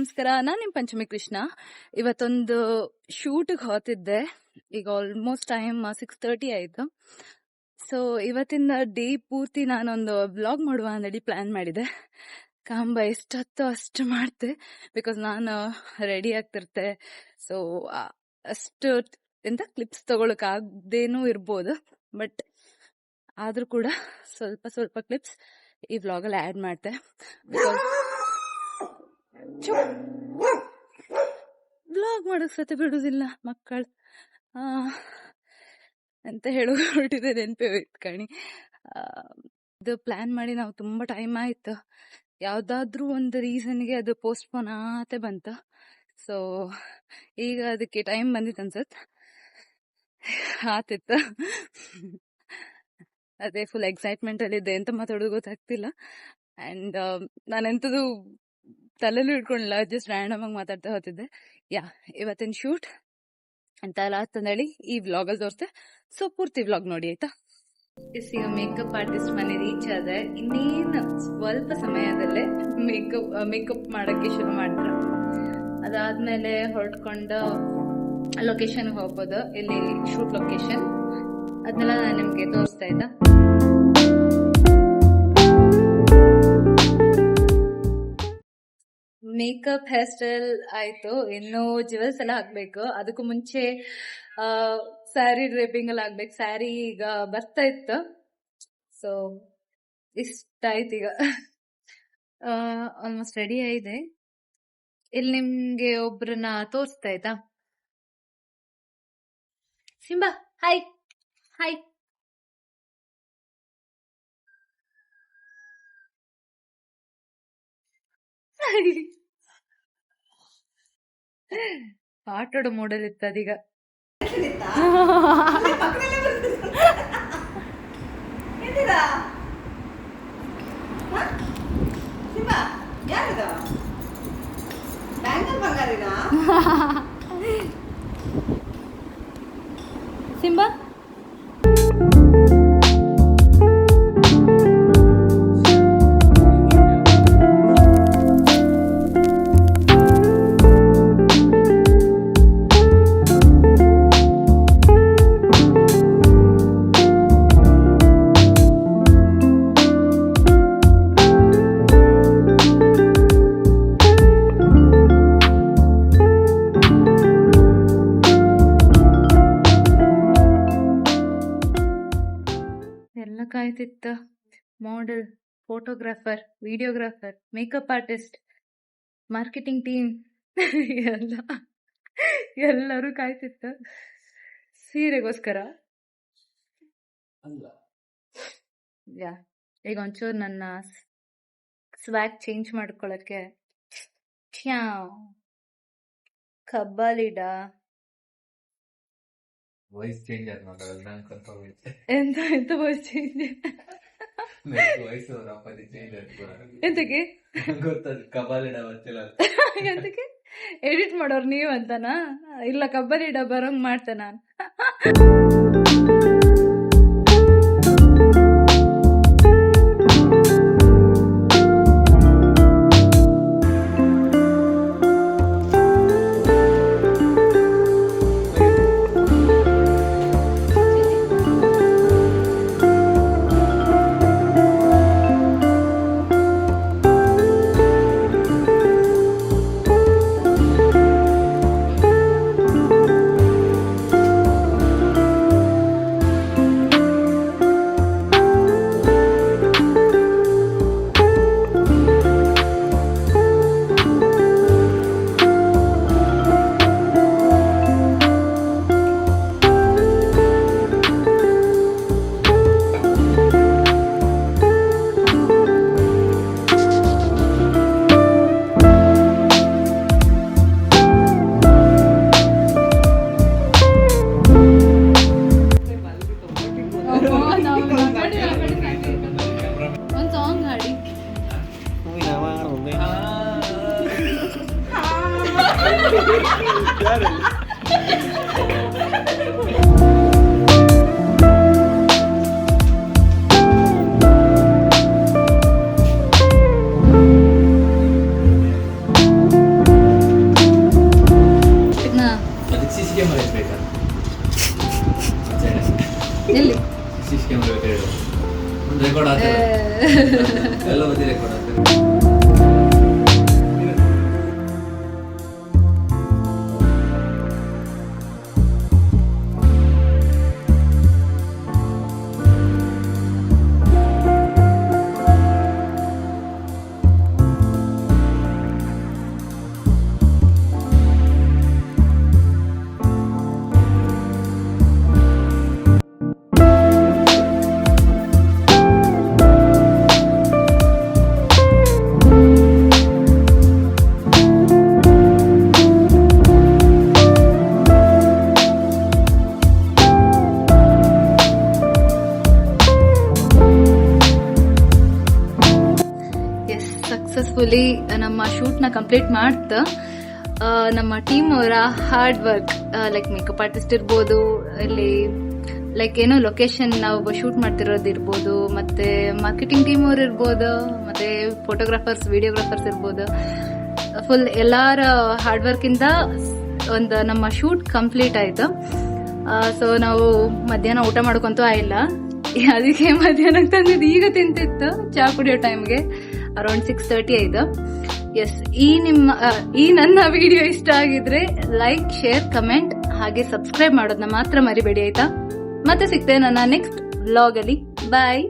ನಮಸ್ಕಾರ. ನಾನು ನಿಮ್ಮ ಪಂಚಮಿ ಕೃಷ್ಣ. ಇವತ್ತೊಂದು ಶೂಟಿಗೆ ಹೋಗ್ತಿದ್ದೆ. ಈಗ ಆಲ್ಮೋಸ್ಟ್ ಟೈಮ್ 6:30 ಆಯ್ತು. ಸೊ ಇವತ್ತಿನ ಡೇ ಪೂರ್ತಿ ನಾನೊಂದು ವ್ಲಾಗ್ ಮಾಡುವ ಅಂದೇಳಿ ಪ್ಲಾನ್ ಮಾಡಿದೆ. ಕಾಂಬ ಎಷ್ಟೊತ್ತೋ ಅಷ್ಟು ಮಾಡ್ತೆ, ಬಿಕಾಸ್ ನಾನು ರೆಡಿ ಆಗ್ತಿರ್ತೆ. ಸೊ ಅಷ್ಟು ಎಂತ ಕ್ಲಿಪ್ಸ್ ತಗೊಳಕ್ ಆಗದೇನೂ ಇರ್ಬೋದು, ಬಟ್ ಆದ್ರೂ ಕೂಡ ಸ್ವಲ್ಪ ಸ್ವಲ್ಪ ಕ್ಲಿಪ್ಸ್ ಈ ವ್ಲಾಗಲ್ಲಿ ಆ್ಯಡ್ ಮಾಡ್ತೆ. ವ್ಲಾಗ್ ಮಾಡೋಕ್ ಸತೆ ಬಿಡುದಿಲ್ಲ ಮಕ್ಕಳು ಅಂತ ಹೊರಟಿದೆ. ನೆನಪೇ ಹೋಯ್ತು ಕಣಿ. ಇದು ಪ್ಲಾನ್ ಮಾಡಿ ನಾವು ತುಂಬಾ ಟೈಮ್ ಆಯ್ತು. ಯಾವ್ದಾದ್ರೂ ಒಂದು ರೀಸನ್ಗೆ ಅದು ಪೋಸ್ಟ್ಪೋನ್ ಆತೆ ಬಂತು. ಸೊ ಈಗ ಅದಕ್ಕೆ ಟೈಮ್ ಬಂದಿತ್ತು ಅನ್ಸತ್, ಆತಿತ್ತು. ಅದೇ ಫುಲ್ ಎಕ್ಸೈಟ್ಮೆಂಟ್ ಅಲ್ಲಿ ಇದ್ದೆ, ಎಂತ ಮಾತಾಡೋದು ಗೊತ್ತಾಗ್ತಿಲ್ಲ. ಅಂಡ್ ನಾನೆಂತದು ತಲೆಲ್ಲೂ ಇಟ್ಕೊಂಡಿಲ್ಲ, ಜಸ್ಟ್ ರ್ಯಾಂಡಮ್ ಆಗಿ ಮಾತಾಡ್ತಾ ಹೋಗ್ತಿದ್ದೆ. ಇವತ್ತಿನ ಶೂಟ್ ಅಂತ ಎಲ್ಲ ಅಂತಂದೇಳಿ ಈ ವ್ಲಾಗ್ ಅಲ್ಲಿ ತೋರಿಸ್ತೆ. ಸೊ ಪೂರ್ತಿ ವ್ಲಾಗ್ ನೋಡಿ ಆಯ್ತಾ. ಈಗ ಮೇಕಪ್ ಆರ್ಟಿಸ್ಟ್ ಮನೆ ರೀಚ್ ಆದ್ರೆ ಇನ್ನೇನು ಸ್ವಲ್ಪ ಸಮಯದಲ್ಲೇ ಮೇಕಪ್ ಮಾಡಕ್ಕೆ ಶುರು ಮಾಡಿದ್ರ. ಅದಾದ್ಮೇಲೆ ಹೊರಟ್ಕೊಂಡು ಲೊಕೇಶನ್ ಹೋಗ್ಬೋದು, ಇಲ್ಲಿ ಶೂಟ್ ಲೊಕೇಶನ್. ಅದನ್ನೆಲ್ಲ ನಾನು ನಿಮ್ಗೆ ತೋರಿಸ್ತಾ ಇದ್ದ. ಮೇಕಪ್ ಹೇರ್ ಸ್ಟೈಲ್ ಆಯ್ತು, ಇನ್ನು ಜ್ಯುವೆಲ್ಸ್ ಎಲ್ಲ ಹಾಕ್ಬೇಕು. ಅದಕ್ಕೂ ಮುಂಚೆ ಸ್ಯಾರಿ ಡ್ರೇಪಿಂಗ್ ಎಲ್ಲ ಆಗ್ಬೇಕು. ಸ್ಯಾರಿ ಈಗ ಬರ್ತಾ ಇತ್ತು. ಸೊ ಇಷ್ಟ ಆಯ್ತು. ಈಗ ಆಲ್ಮೋಸ್ಟ್ ರೆಡಿ ಆಗಿದೆ. ಇಲ್ಲಿ ನಿಮ್ಗೆ ಒಬ್ರನ್ನ ತೋರಿಸ್ತಾ ಆಯ್ತಾ. Simba hi hi. ಆಟಾಡೋ ಮೂಡಲ್ ಇತ್ತು ಅದೀಗ. ಸಿಂಬಾ ಎಲ್ಲ ಕಾಯ್ತಿತ್ತ. Model, photographer, videographer, makeup artist, marketing team ಎಲ್ಲರೂ ಕಾಯ್ತಿತ್ತ ಸೀರೆಗೋಸ್ಕರ. ಈಗ ಒಂಚೂರು ನನ್ನ ಸ್ವ್ಯಾಗ್ ಚೇಂಜ್ ಮಾಡ್ಕೊಳಕ್ಕೆ ಕಬ್ಬಾಲಿಡ ವಾಯ್ಸ್ ಚೇಂಜ್ ಎಂತ ಎಂತ ವಾಯ್ಸ್ ಚೇಂಜ್ ಎಂತಕ್ಕೆ ಎಂತಕ್ಕೆ ಎಡಿಟ್ ಮಾಡೋರು ನೀವು ಅಂತನಾ? ಇಲ್ಲ, ಕಬ್ಬಾಲಿಡ ಬರೋಂಗ್ ಮಾಡ್ತೆ ನಾನು. ರೆಕಾರ್ಡ್ ಆಗ್ತದೆ ಎಲ್ಲ ಬದಿ ರೆಕಾರ್ಡ್ ಆಗ್ತದೆ. ಸಕ್ಸಸ್ಫುಲಿ ನಮ್ಮ ಶೂಟ್ನ ಕಂಪ್ಲೀಟ್ ಮಾಡ್ತಾ ನಮ್ಮ ಟೀಮ್ ಅವರ hard work like makeup artist ಇರ್ಬೋದು, ಇಲ್ಲಿ ಲೈಕ್ ಏನೋ ಲೊಕೇಶನ್ ನಾವು ಶೂಟ್ ಮಾಡ್ತಿರೋದು ಇರ್ಬೋದು, ಮತ್ತೆ ಮಾರ್ಕೆಟಿಂಗ್ ಟೀಮ್ ಅವ್ರು ಇರ್ಬೋದು, ಮತ್ತೆ ಫೋಟೋಗ್ರಾಫರ್ಸ್ ವಿಡಿಯೋಗ್ರಾಫರ್ಸ್ ಇರ್ಬೋದು, ಫುಲ್ ಎಲ್ಲಾರ ಹಾರ್ಡ್ ವರ್ಕ್ ಇಂದ ಒಂದು ನಮ್ಮ ಶೂಟ್ ಕಂಪ್ಲೀಟ್ ಆಯ್ತು. ಸೊ ನಾವು ಮಧ್ಯಾಹ್ನ ಊಟ ಮಾಡ್ಕೊಂತೂ ಆಯಿಲ್ಲ, ಅದಕ್ಕೆ ಮಧ್ಯಾಹ್ನ ತಂದಿದ್ದು ಈಗ ತಿಂತಿತ್ತು ಚಾ ಕುಡಿಯೋ ಟೈಮ್ಗೆ ಅರೌಂಡ್ 6:30 ಆಯ್ತು. ಎಸ್, ಈ ನನ್ನ ವಿಡಿಯೋ ಇಷ್ಟ ಆಗಿದ್ರೆ ಲೈಕ್, ಶೇರ್, ಕಮೆಂಟ್ ಹಾಗೆ ಸಬ್ಸ್ಕ್ರೈಬ್ ಮಾಡೋದನ್ನ ಮಾತ್ರ ಮರಿಬೇಡಿ ಆಯ್ತಾ. ಮತ್ತೆ ಸಿಗ್ತೇನೆ ನನ್ನ ನೆಕ್ಸ್ಟ್ ವ್ಲಾಗ್ ಅಲ್ಲಿ. ಬಾಯ್.